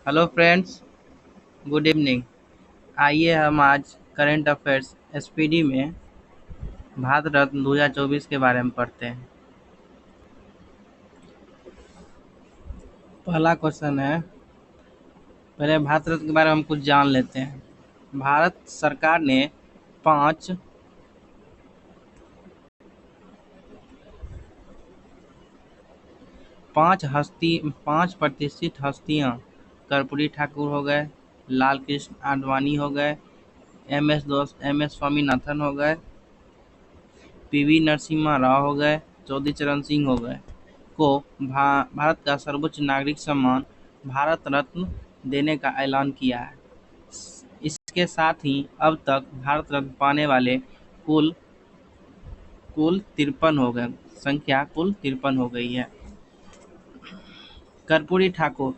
Hello friends, good evening. आइए हम आज करंट अफेयर्स एसपीडी में भारत रत्न 2024 के बारे में पढ़ते हैं। पहला क्वेश्चन है, पहले भारत रत्न के बारे में हम कुछ जान लेते हैं। भारत सरकार ने पाँच पांच प्रतिष्ठित हस्तियां कर्पूरी ठाकुर हो गए, लाल कृष्ण आडवाणी हो गए, एम एस स्वामीनाथन हो गए, पीवी नरसिम्हा राव हो गए, चौधरी चरण सिंह हो गए को भारत का सर्वोच्च नागरिक सम्मान भारत रत्न देने का ऐलान किया है। इसके साथ ही अब तक भारत रत्न पाने वाले कुल कुल 53 हो गए, संख्या कुल 53 हो गई है। कर्पूरी ठाकुर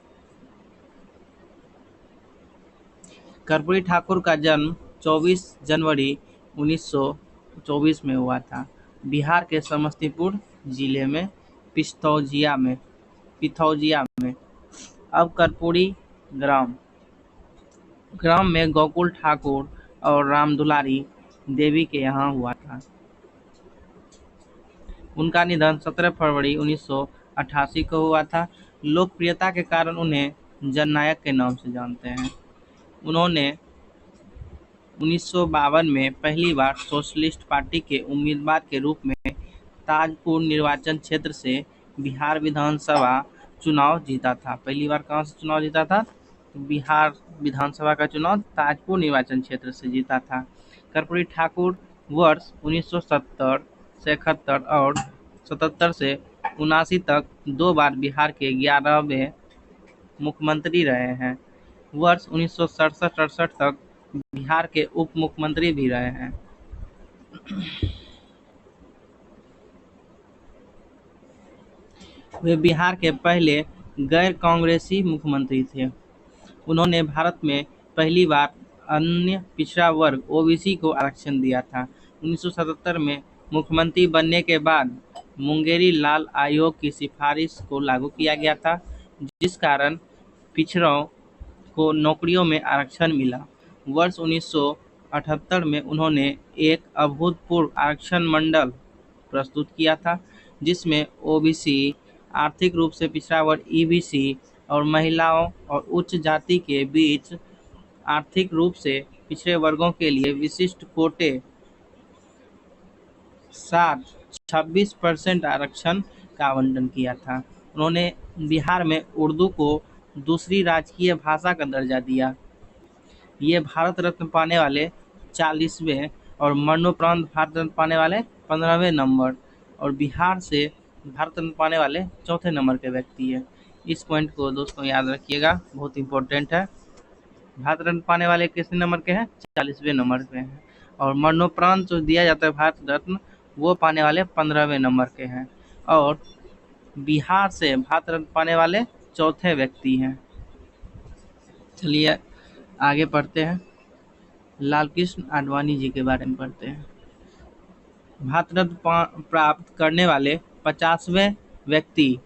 कर्पूरी ठाकुर का जन्म 24 जनवरी 1924 में हुआ था। बिहार के समस्तीपुर जिले में पिथौजिया में। अब कर्पूरी ग्राम ग्राम में गोकुल ठाकुर और राम दुलारी देवी के यहाँ हुआ था। उनका निधन 17 फरवरी 1988 को हुआ था। लोकप्रियता के कारण उन्हें जननायक के नाम से जानते हैं। उन्होंने 1952 में पहली बार सोशलिस्ट पार्टी के उम्मीदवार के रूप में ताजपुर निर्वाचन क्षेत्र से बिहार विधानसभा चुनाव जीता था। पहली बार कहाँ से चुनाव जीता था? बिहार विधानसभा का चुनाव ताजपुर निर्वाचन क्षेत्र से जीता था। कर्पूरी ठाकुर वर्ष 1970 से 71 और 77 से 79 तक 2 बार बिहार के 11वें मुख्यमंत्री रहे हैं। वर्ष 1967-68 तक बिहार के उप मुख्यमंत्री भी रहे हैं। वे बिहार के पहले गैर कांग्रेसी मुख्यमंत्री थे। उन्होंने भारत में पहली बार अन्य पिछड़ा वर्ग ओबीसी को आरक्षण दिया था। 1977 में मुख्यमंत्री बनने के बाद मुंगेरी लाल आयोग की सिफारिश को लागू किया गया था, जिस कारण पिछड़ों को नौकरियों में आरक्षण मिला। वर्ष 1978 में उन्होंने एक अभूतपूर्व आरक्षण मंडल प्रस्तुत किया था, जिसमें ओबीसी, आर्थिक रूप से पिछड़ा वर्ग ईबीसी और महिलाओं और उच्च जाति के बीच आर्थिक रूप से पिछड़े वर्गों के लिए विशिष्ट कोटे 26% आरक्षण का आवंटन किया था। उन्होंने बिहार में उर्दू को दूसरी राजकीय भाषा का दर्जा दिया। ये भारत रत्न पाने वाले 40वें और मरणोपरांत भारत रत्न पाने वाले 15वें नंबर और बिहार से भारत रत्न पाने वाले चौथे नंबर के व्यक्ति है। इस पॉइंट को दोस्तों याद रखिएगा, बहुत इंपॉर्टेंट है। भारत रत्न पाने वाले कितने नंबर के हैं? 40वें नंबर पे हैं। और मरणोपरांत जो दिया जाता है भारत रत्न, वो पाने वाले 15वें नंबर के हैं और बिहार से भारत रत्न पाने वाले चौथे व्यक्ति हैं। चलिए आगे पढ़ते हैं। लाल कृष्ण आडवाणी जी के बारे में पढ़ते हैं। भारत रत्न प्राप्त करने वाले 50वें व्यक्ति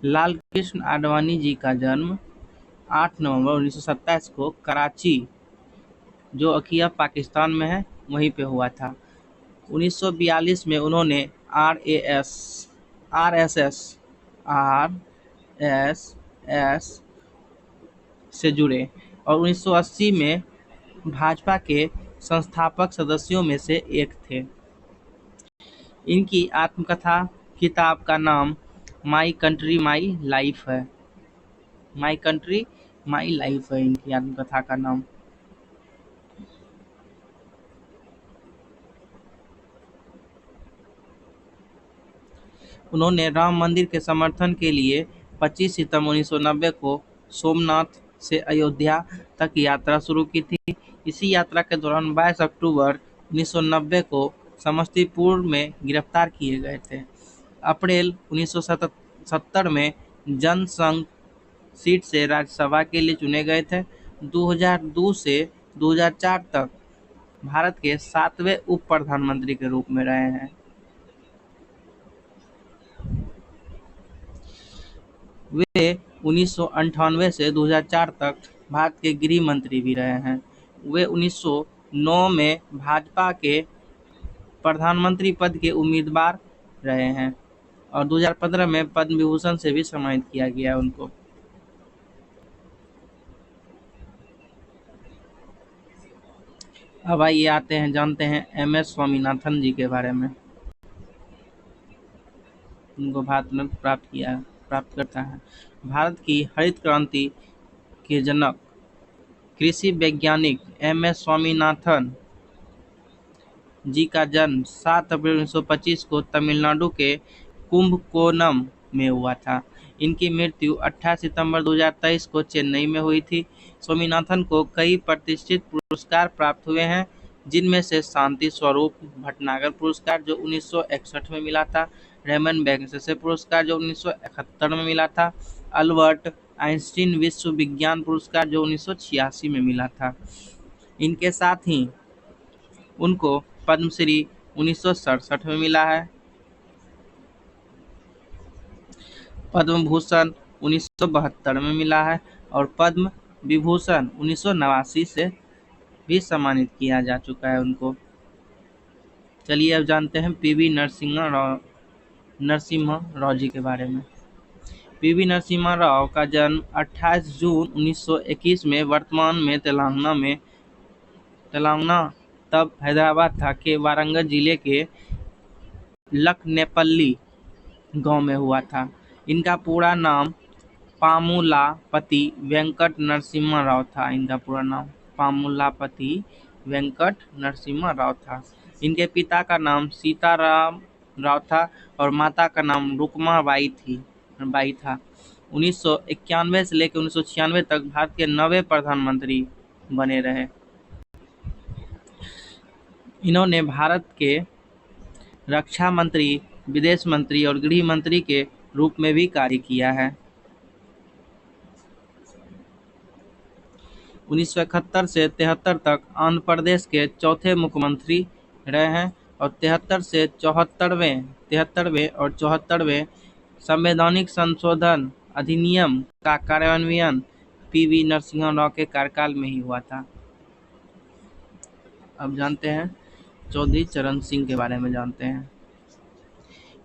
लाल कृष्ण आडवाणी जी का जन्म 8 नवंबर 1927 को कराची, जो अभी अब पाकिस्तान में है, वहीं पे हुआ था। 1942 में उन्होंने आरएसएस से जुड़े और 1980 में भाजपा के संस्थापक सदस्यों में से एक थे। इनकी आत्मकथा किताब का नाम माई कंट्री माई लाइफ है। माई कंट्री माई लाइफ है इनकी आत्मकथा का नाम। उन्होंने राम मंदिर के समर्थन के लिए 25 सितंबर 1990 को सोमनाथ से अयोध्या तक यात्रा शुरू की थी। इसी यात्रा के दौरान 22 अक्टूबर 1990 को समस्तीपुर में गिरफ्तार किए गए थे। अप्रैल 1970 में जनसंघ सीट से राज्यसभा के लिए चुने गए थे। 2002 से 2004 तक भारत के 7वें उप प्रधानमंत्री के रूप में रहे हैं। वे 1998 से 2004 तक भारत के गृह मंत्री भी रहे हैं। वे 1909 में भाजपा के प्रधानमंत्री पद के उम्मीदवार रहे हैं और 2015 में पद्म विभूषण से भी सम्मानित किया गया उनको। अब आइए आते हैं जानते हैं MS स्वामीनाथन जी के बारे में। उनको भारत रत्न प्राप्त करता है। भारत की हरित क्रांति के जनक कृषि वैज्ञानिक MS स्वामीनाथन जी का जन्म 7 अप्रैल 1925 को तमिलनाडु के कुंभकोणम में हुआ था। इनकी मृत्यु 28 सितंबर 2023 को चेन्नई में हुई थी। स्वामीनाथन को कई प्रतिष्ठित पुरस्कार प्राप्त हुए हैं, जिनमें से शांति स्वरूप भटनागर पुरस्कार जो 1961 में मिला था, रेमन मैगसेसे पुरस्कार जो 1971 में मिला था, अल्बर्ट आइंस्टीन विश्व विज्ञान पुरस्कार जो 1986 में मिला था। इनके साथ ही उनको पद्मश्री 1967 में मिला है, पद्म भूषण 1972 में मिला है और पद्म विभूषण 1989 से भी सम्मानित किया जा चुका है उनको। चलिए अब जानते हैं PV नरसिम्हा राव जी के बारे में। PV नरसिम्हा राव का जन्म 28 जून 1921 में वर्तमान में तेलंगाना तब हैदराबाद था के वारंगल जिले के लखनेपल्ली गांव में हुआ था। इनका पूरा नाम पामुलापति वेंकट नरसिम्हा राव था। इनका पूरा नाम पामुलापति वेंकट नरसिम्हा राव था। इनके पिता का नाम सीताराम राव था और माता का नाम रुक्मा बाई था। 1991 से लेकर 1996 तक भारत के 9वें प्रधानमंत्री बने रहे। इन्होंने भारत के रक्षा मंत्री, विदेश मंत्री और गृह मंत्री के रूप में भी कार्य किया है। 1971 से 73 तक आंध्र प्रदेश के चौथे मुख्यमंत्री रहे हैं और 73 से 73वें और 74वें संवैधानिक संशोधन अधिनियम का कार्यान्वयन PV नरसिम्हा राव के कार्यकाल में ही हुआ था। अब जानते हैं चौधरी चरण सिंह के बारे में जानते हैं।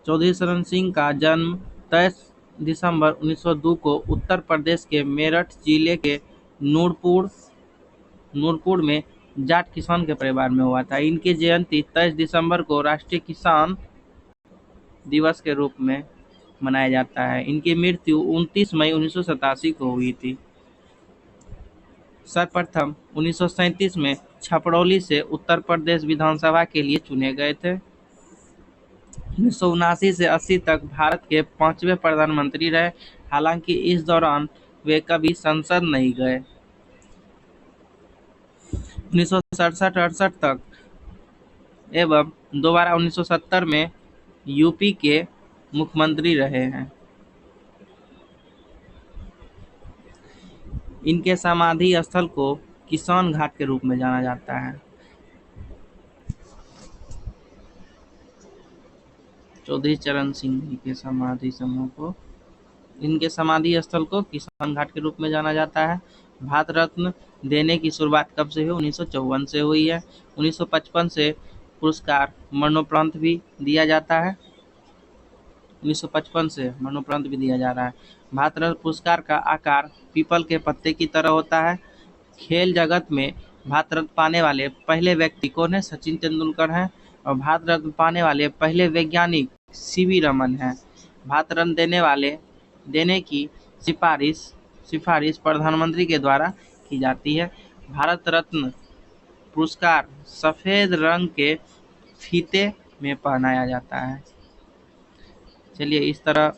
चौधरी चरण सिंह का जन्म 23 दिसंबर 1902 को उत्तर प्रदेश के मेरठ जिले के नूरपुर में जाट किसान के परिवार में हुआ था। इनकी जयंती 23 दिसंबर को राष्ट्रीय किसान दिवस के रूप में मनाया जाता है। इनकी मृत्यु 29 मई 1987 को हुई थी। सर्वप्रथम 1937 में छपरौली से उत्तर प्रदेश विधानसभा के लिए चुने गए थे। 1979 से 80 तक भारत के 5वें प्रधानमंत्री रहे। हालांकि इस दौरान वे कभी संसद नहीं गए। 1967-68 तक एवं दोबारा 1970 में यूपी के मुख्यमंत्री रहे हैं। इनके समाधि स्थल को किसान घाट के रूप में जाना जाता है। चौधरी चरण सिंह जी के इनके समाधि स्थल को किसान घाट के रूप में जाना जाता है। भारत रत्न देने की शुरुआत कब से हुई? 1954 से हुई है। 1955 से पुरस्कार मरणोपरांत भी दिया जाता है। 1955 से मरणोपरांत भी दिया जा रहा है। भारत रत्न पुरस्कार का आकार पीपल के पत्ते की तरह होता है। खेल जगत में भारत रत्न पाने वाले पहले व्यक्ति कौन है? सचिन तेंदुलकर हैं। और भारत रत्न पाने वाले पहले वैज्ञानिक CV रमन हैं। भारत रत्न देने की सिफारिश प्रधानमंत्री के द्वारा की जाती है। भारत रत्न पुरस्कार सफेद रंग के फीते में पहनाया जाता है। चलिए इस तरह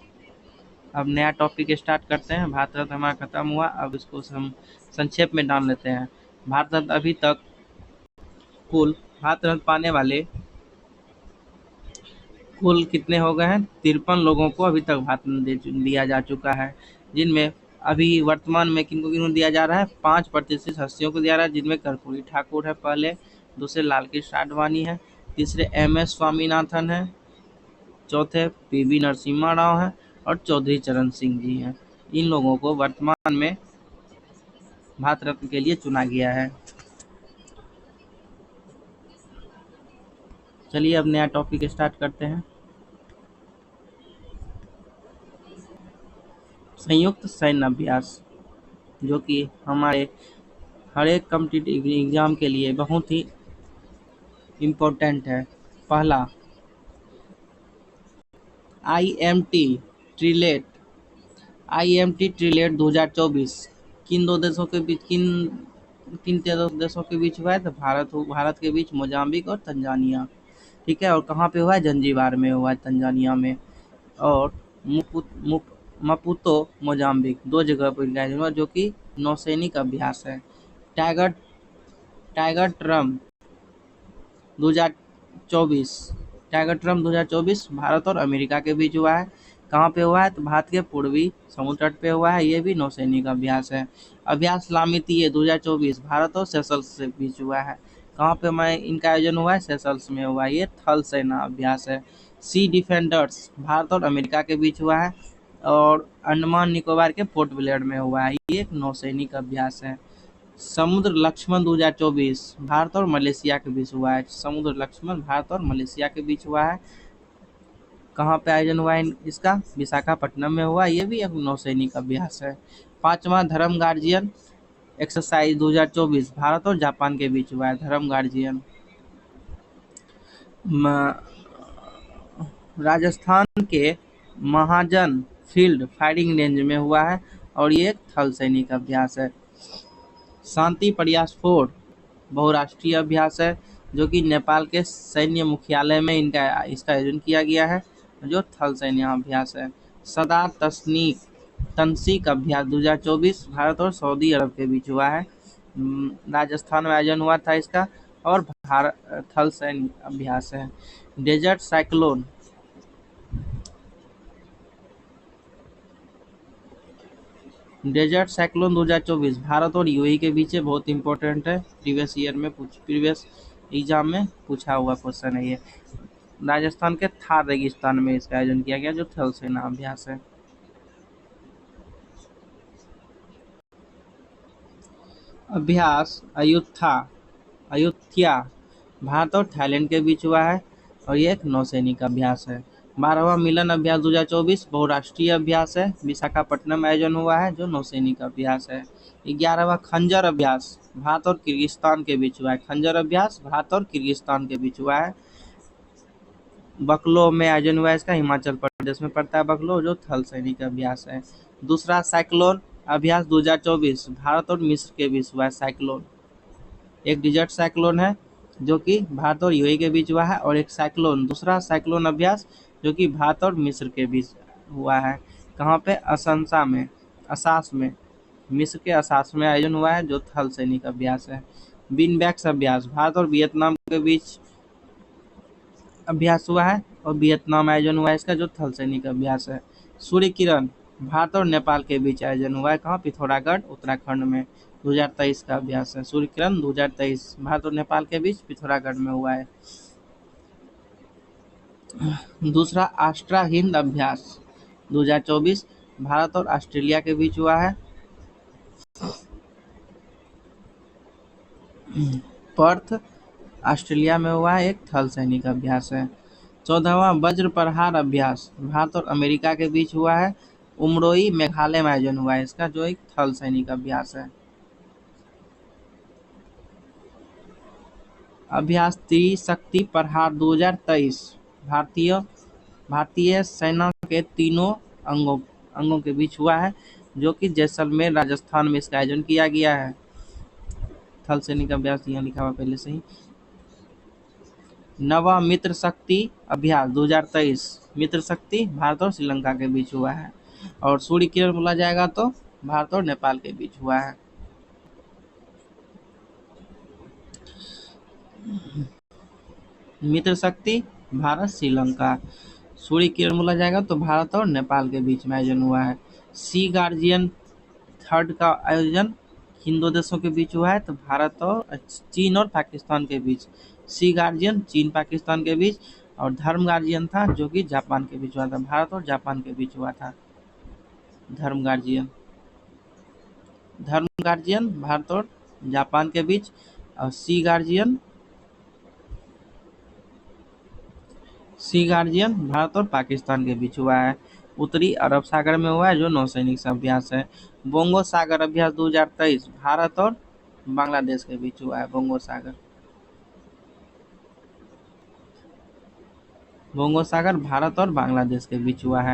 अब नया टॉपिक स्टार्ट करते हैं। भारत रत्न हमारा खत्म हुआ, अब इसको हम संक्षेप में डाल लेते हैं। भारत रत्न अभी तक कुल भारत रत्न पाने वाले कुल कितने हो गए हैं? 53 लोगों को अभी तक भारत रत्न दिया जा चुका है, जिनमें अभी वर्तमान में किनको दिया जा रहा है? 5 प्रतिष्ठित हस्तियों को दिया रहा है, जिनमें कर्पूरी ठाकुर है पहले, दूसरे लाल कृष्ण आडवाणी है, तीसरे MS स्वामीनाथन है, चौथे PV नरसिम्हा राव है और चौधरी चरण सिंह जी हैं। इन लोगों को वर्तमान में भारत रत्न के लिए चुना गया है। चलिए अब नया टॉपिक स्टार्ट करते हैं। संयुक्त सैन्य अभ्यास, जो कि हमारे हर एक कॉम्पिटिटिव एग्जाम के लिए बहुत ही इम्पोर्टेंट है। पहला, IMT ट्रिलेट 2024 किन दो देशों के बीच किन देशों के बीच हुआ है? तो भारत के बीच मोजाम्बिक और तंजानिया। ठीक है, और कहाँ पे हुआ है? जंजीबार में हुआ है, तंजानिया में। और मपुतो मोजाम्बिक, दो जगह पर इनका हुआ, जो कि नौसैनिक अभ्यास है। टाइगर टाइगर ट्रम 2024 टाइगर ट्रम 2024 भारत और अमेरिका के बीच हुआ है। कहाँ पे हुआ है? तो भारत के पूर्वी समुद्र तट पे हुआ है। ये भी नौसैनिक अभ्यास है। अभ्यास लामितीय 2024 भारत और सेशल्स के बीच हुआ है। कहाँ पे इनका आयोजन हुआ है? सेशल्स में हुआ है। ये थल सेना अभ्यास है। सी डिफेंडर्स भारत और अमेरिका के बीच हुआ है और अंडमान निकोबार के पोर्ट ब्लेयर में हुआ है। ये एक नौसैनिक अभ्यास है। समुद्र लक्ष्मण 2024 भारत और मलेशिया के बीच हुआ है। समुद्र लक्ष्मण भारत और मलेशिया के बीच हुआ है। कहाँ पे आयोजन हुआ है इसका? विशाखापट्टनम में हुआ। ये भी एक नौसैनिक अभ्यास है। पांचवा, धर्म गार्जियन एक्सरसाइज 2024 भारत और जापान के बीच हुआ है। धर्म गार्जियन राजस्थान के महाजन फील्ड फायरिंग रेंज में हुआ है और ये एक थल सैनिक अभ्यास है। शांति प्रयास 4 बहुराष्ट्रीय अभ्यास है, जो कि नेपाल के सैन्य मुख्यालय में इसका आयोजन किया गया है, जो थल सैन्य अभ्यास है। सदा तनसीक अभ्यास 2024 भारत और सऊदी अरब के बीच हुआ है। राजस्थान में आयोजन हुआ था इसका और भारत थल सैन्य अभ्यास है। डेजर्ट साइक्लोन 2024 भारत और यूएई के बीच बहुत इंपॉर्टेंट है। प्रीवियस एग्जाम में पूछा हुआ क्वेश्चन है ये। राजस्थान के थार रेगिस्तान में इसका आयोजन किया गया, जो थल सेना अभ्यास है। अभ्यास अयुत्या भारत और थाईलैंड के बीच हुआ है और ये एक नौसैनिक अभ्यास है। 12वां मिलन अभ्यास 2024 बहुराष्ट्रीय अभ्यास है। विशाखापट्टनम में आयोजन हुआ है, जो नौसैनिक अभ्यास है। 11वां खंजर अभ्यास भारत और किर्गिस्तान के बीच हुआ है। खंजर अभ्यास भारत और किर्गिस्तान के बीच हुआ है। बकलो में आयोजन हुआ है इसका, हिमाचल प्रदेश में पड़ता है बकलो, जो थल सैनिक अभ्यास है। दूसरा, साइक्लोन अभ्यास 2024 भारत और मिस्र के बीच हुआ है। साइक्लोन एक डिजर्ट साइक्लोन है, जो कि भारत और यूएई के बीच हुआ है, और एक साइक्लोन दूसरा साइक्लोन अभ्यास जो कि भारत और मिस्र के बीच हुआ है। कहाँ पे? असास में मिस्र के असास में आयोजन हुआ है, जो थल सैनिक अभ्यास है। बिनबैक्स अभ्यास भारत और वियतनाम के बीच अभ्यास हुआ है और वियतनाम आयोजन हुआ है इसका, जो थल सैनिक अभ्यास है। सूर्य किरण भारत और नेपाल के बीच आयोजन हुआ है। कहाँ? पिथौरागढ़ उत्तराखंड में 2023 का अभ्यास है। सूर्य किरण 2023 भारत और नेपाल के बीच पिथौरागढ़ में हुआ है। दूसरा, आस्ट्रा हिंद अभ्यास 2024 भारत और ऑस्ट्रेलिया के बीच हुआ है। पर्थ ऑस्ट्रेलिया में हुआ है, एक थल सैनिक अभ्यास है। 14वां वज्र प्रहार अभ्यास भारत और अमेरिका के बीच हुआ है। उमरोई मेघालय में आयोजन हुआ है इसका, जो एक थल सैनिक अभ्यास है। अभ्यास त्रिशक्ति प्रहार 2023 भारतीय सेना के तीनों अंगों के बीच हुआ है, जो कि जैसलमेर राजस्थान में इसका आयोजन किया गया है। थल सैनिक अभ्यास यहाँ लिखा हुआ पहले से ही। नवा मित्र शक्ति अभ्यास 2023 मित्र शक्ति भारत और श्रीलंका के बीच हुआ है, और सूर्य किरण बोला जाएगा तो भारत और नेपाल के बीच हुआ है। मित्र शक्ति भारत श्रीलंका, सूर्य किरण बोला जाएगा तो भारत और नेपाल के बीच में आयोजन हुआ है। सी गार्जियन थर्ड का आयोजन किन दो देशों के बीच हुआ है? तो भारत और चीन और पाकिस्तान के बीच। सी गार्जियन चीन पाकिस्तान के बीच, और धर्म गार्जियन था जो कि जापान के बीच हुआ था। भारत और जापान के बीच हुआ था। धर्म गार्जियन। धर्म गार्जियन भारत और जापान के बीच। और सी गार्जियन भारत और पाकिस्तान के बीच हुआ है। उत्तरी अरब सागर में हुआ है, जो नौसैनिक अभ्यास है। बोंगो सागर अभ्यास 2023 भारत और बांग्लादेश के बीच हुआ है। बोंगो सागर भारत और बांग्लादेश के बीच हुआ है।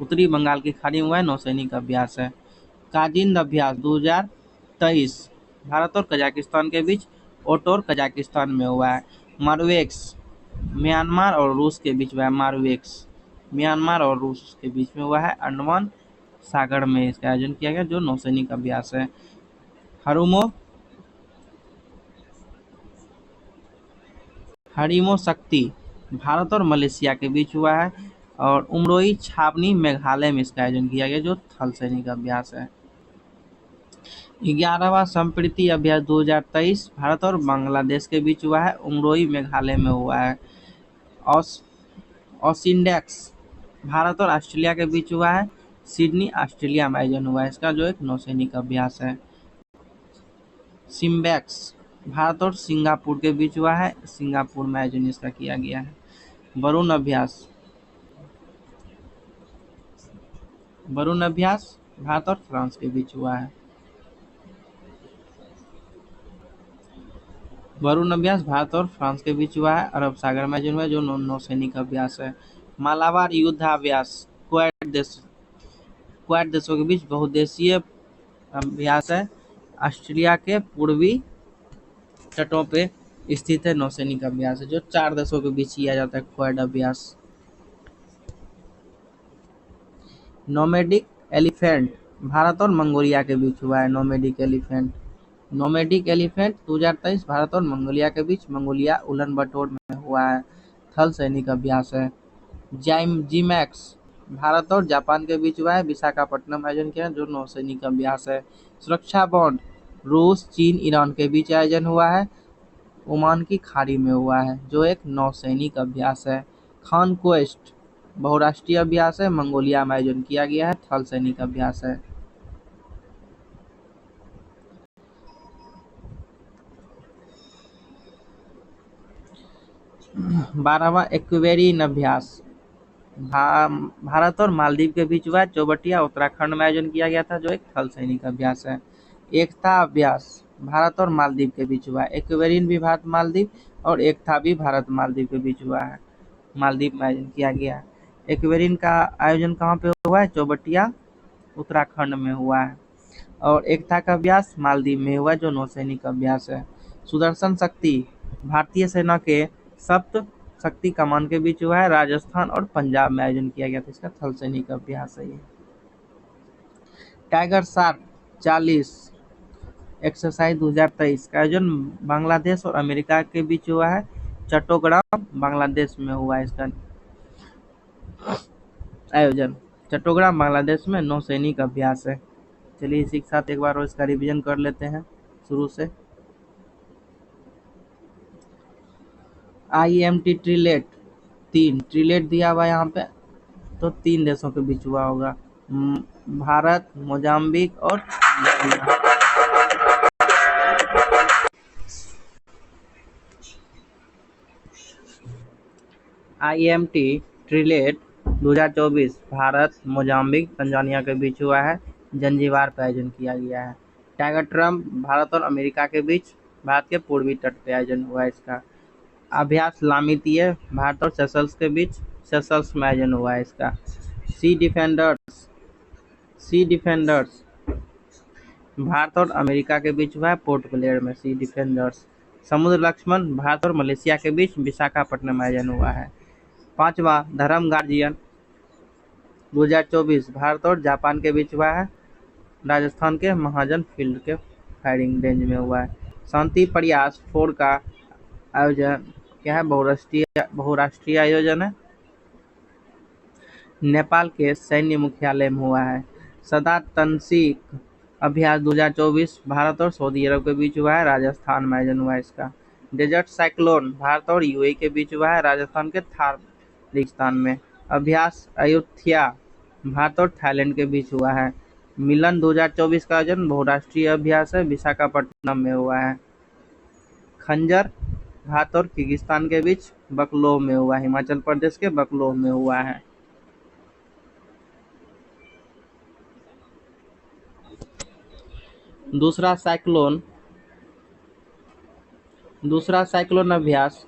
उत्तरी बंगाल की खाड़ी में हुआ है, नौसैनिक अभ्यास है। काजिंद अभ्यास 2023 भारत और कजाकिस्तान के बीच। ओटोर कजाकिस्तान में हुआ है। मारवेक्स म्यांमार और रूस के बीच हुआ है। म्यांमार और रूस के बीच में हुआ है। अंडमान सागर में इसका आयोजन किया गया, जो नौसैनिक अभ्यास है। हरिमो शक्ति भारत और मलेशिया के बीच हुआ है। और उमरोई छावनी मेघालय में इसका आयोजन किया गया, जो थल सैनिक अभ्यास है। 11वां संप्रीति अभ्यास 2023 भारत और बांग्लादेश के बीच हुआ है। उमरोई मेघालय में हुआ है। ओसिंडेक्स भारत और ऑस्ट्रेलिया के बीच हुआ है। सिडनी ऑस्ट्रेलिया में आयोजन हुआ है इसका, जो एक नौसैनिक अभ्यास है। सिम्बैक्स भारत और सिंगापुर के बीच हुआ है। सिंगापुर में आयोजन इसका किया गया है। वरुण अभ्यास भारत और फ्रांस के बीच हुआ है। वरुण अभ्यास भारत और फ्रांस के बीच हुआ है। अरब सागर में आयोजन हुआ है, जो नौसैनिक अभ्यास है। मालाबार युद्धाभ्यास क्वाड देशों के बीच बहुदेशीय अभ्यास है। ऑस्ट्रेलिया के पूर्वी तटों पे स्थित है नौसैनिक अभ्यास है, जो 4 देशों के बीच किया जाता है क्वाड अभ्यास। नोमैडिक एलिफेंट भारत और मंगोलिया के बीच हुआ है। नोमैडिक एलिफेंट 2023 भारत और मंगोलिया के बीच मंगोलिया उलन बटोर में हुआ है। थल सैनिक अभ्यास है। जीमैक्स भारत और जापान के बीच हुआ है। विशाखापट्टनम आयोजन किया, जो नौसैनिक अभ्यास है। सुरक्षा बॉन्ड रूस चीन ईरान के बीच आयोजन हुआ है। ओमान की खाड़ी में हुआ है, जो एक नौसैनिक अभ्यास है। खान क्वेस्ट बहुराष्ट्रीय अभ्यास है। मंगोलिया में आयोजन किया गया है। थल सैनिक अभ्यास है। 12वां एक्वेरियन अभ्यास भारत और मालदीव के बीच हुआ है। चौबटिया उत्तराखंड में आयोजन किया गया था, जो एक थल सैनिक अभ्यास है। एकता अभ्यास भारत और मालदीव के बीच हुआ है। एक्वेरियन भी भारत मालदीव और एकता भी भारत मालदीव के बीच हुआ है। मालदीव में आयोजन किया गया है। एक्वेरियन का आयोजन कहाँ पे हुआ है? चौबटिया उत्तराखंड में हुआ है। और एकता का अभ्यास मालदीव में हुआ है, जो नौसैनिक अभ्यास है। सुदर्शन शक्ति भारतीय सेना के सप्त शक्ति कमान के बीच हुआ है। राजस्थान और पंजाब में आयोजन किया गया था, इसका थल सैनिक अभ्यास है ये। टाइगर शार्क 40 एक्सरसाइज 2023 का आयोजन बांग्लादेश और अमेरिका के बीच हुआ है। चट्टोग्राम बांग्लादेश में हुआ है इसका आयोजन। चट्टोग्राम बांग्लादेश में नौसैनिक अभ्यास है। चलिए इसी के साथ एक बार और इसका रिवीजन कर लेते हैं शुरू से। IMT ट्रिलेट दिया हुआ यहाँ पे, तो 3 देशों के बीच हुआ होगा। भारत, मोजाम्बिक और IMT ट्रिलेट 2024 भारत, मोजाम्बिक, तंजानिया के बीच हुआ है। जंजीबार पर आयोजन किया गया है। टाइगर ट्रम्प भारत और अमेरिका के बीच भारत के पूर्वी तट पर आयोजन हुआ है इसका। अभ्यास लामितीय भारत और सेशल्स के बीच सेशल्स में आयोजन हुआ है इसका। सी डिफेंडर्स भारत और अमेरिका के बीच हुआ है पोर्ट ब्लेयर में। सी डिफेंडर्स। समुद्र लक्ष्मण भारत और मलेशिया के बीच विशाखापट्टनम में आयोजन हुआ है। 5वां धर्म गार्जियन 2024 भारत और जापान के बीच हुआ है। राजस्थान के महाजन फील्ड के फायरिंग रेंज में हुआ है। शांति प्रयास 4 का आयोजन क्या है? बहुराष्ट्रीय आयोजन है। नेपाल के सैन्य मुख्यालय में हुआ है। सदा तनसीक अभ्यास 2024 भारत और सऊदी अरब के बीच हुआ है। राजस्थान में आयोजन हुआ है इसका। डेजर्ट साइक्लोन भारत और UAE के बीच हुआ है। राजस्थान के थार रेगिस्तान में। अभ्यास अयोध्या भारत और थाईलैंड के बीच हुआ है। मिलन 2024 का आयोजन बहुराष्ट्रीय अभ्यास है, विशाखापट्टनम में हुआ है। खंजर भारत और किर्गिस्तान के बीच बकलोह में हुआ है, हिमाचल प्रदेश के बकलोह में हुआ है। दूसरा साइक्लोन अभ्यास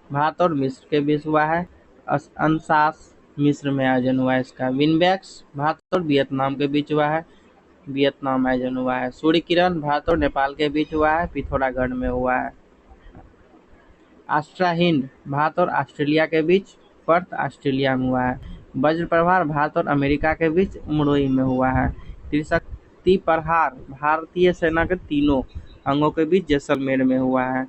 भारत और मिस्र के बीच हुआ है, अंशास मिस्र में आयोजन हुआ है इसका। विनबैक्स भारत और वियतनाम के बीच हुआ है, वियतनाम आयोजन हुआ है। सूर्य किरण भारत और नेपाल के बीच हुआ है, पिथौरागढ़ में हुआ है। आस्ट्रा हिंद भारत और ऑस्ट्रेलिया के बीच पर्थ ऑस्ट्रेलिया में हुआ है। वज्र प्रहार भारत और अमेरिका के बीच उमरोई में हुआ है। त्रिशक्ति प्रहार भारतीय सेना के तीनों अंगों के बीच जैसलमेर में हुआ है।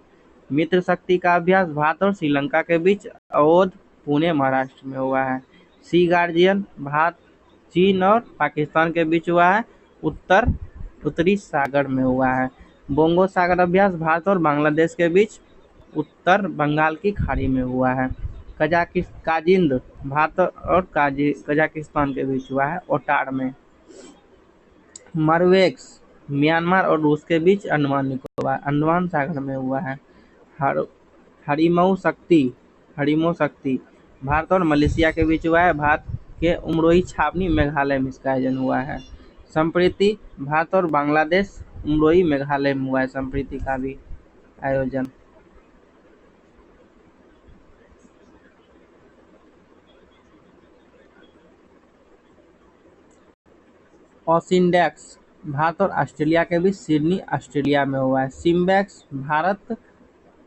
मित्र शक्ति का अभ्यास भारत और श्रीलंका के बीच अवोध पुणे महाराष्ट्र में हुआ है। सी गार्जियन भारत चीन और पाकिस्तान के बीच हुआ है, उत्तरी सागर में हुआ है। बोंगो सागर अभ्यास भारत और बांग्लादेश के बीच उत्तर बंगाल की खाड़ी में हुआ है। काजिंद भारत और कजाकिस्तान के बीच हुआ है, ओटार में। मरवेक्स म्यांमार और रूस के बीच अंडमान सागर में हुआ है। हरिमऊ शक्ति भारत और मलेशिया के बीच हुआ है, भारत के उमरोई छावनी मेघालय में इसका आयोजन हुआ है। संप्रीति भारत और बांग्लादेश उमरोई मेघालय में हुआ है, संप्रीति का भी आयोजन। ओसिंडैक्स भारत और ऑस्ट्रेलिया के बीच सिडनी ऑस्ट्रेलिया में हुआ है। सिम्बैक्स भारत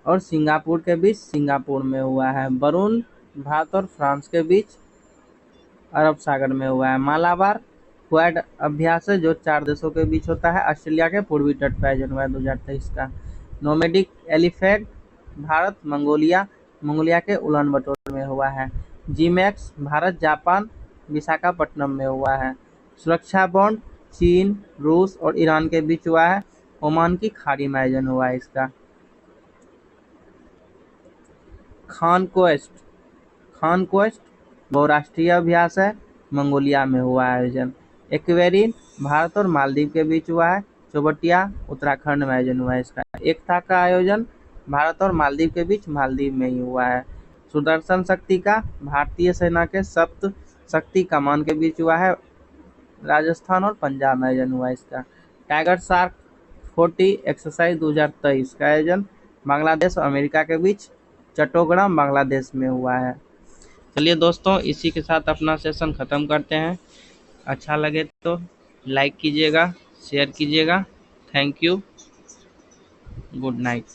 और सिंगापुर के बीच सिंगापुर में हुआ है। वरुण भारत और फ्रांस के बीच अरब सागर में हुआ है। मालाबार क्वाड अभ्यास है जो 4 देशों के बीच होता है, ऑस्ट्रेलिया के पूर्वी तट पर आयोजन हुआ है 2023 का। नोमेडिक एलिफेंट भारत मंगोलिया के उलान बटोर में हुआ है। जीमैक्स भारत जापान विशाखापट्टनम में हुआ है। सुरक्षा बॉन्ड चीन रूस और ईरान के बीच हुआ है, ओमान की खाड़ी में आयोजन हुआ है इसका। खान क्वेस्ट बहुराष्ट्रीय अभ्यास है, मंगोलिया में हुआ आयोजन। एक्वेरिन भारत और मालदीव के बीच हुआ है, चौबटिया उत्तराखंड में आयोजन हुआ है इसका। एकता का आयोजन भारत और मालदीव के बीच मालदीव में ही हुआ है। सुदर्शन शक्ति का भारतीय सेना के सप्त शक्ति कमान के बीच हुआ है, राजस्थान और पंजाब में आयोजन हुआ है इसका। टाइगर शार्क 40 एक्सरसाइज 2023 का आयोजन बांग्लादेश और अमेरिका के बीच चट्टोग्राम बांग्लादेश में हुआ है। चलिए दोस्तों, इसी के साथ अपना सेशन ख़त्म करते हैं। अच्छा लगे तो लाइक कीजिएगा, शेयर कीजिएगा। Thank you, good night.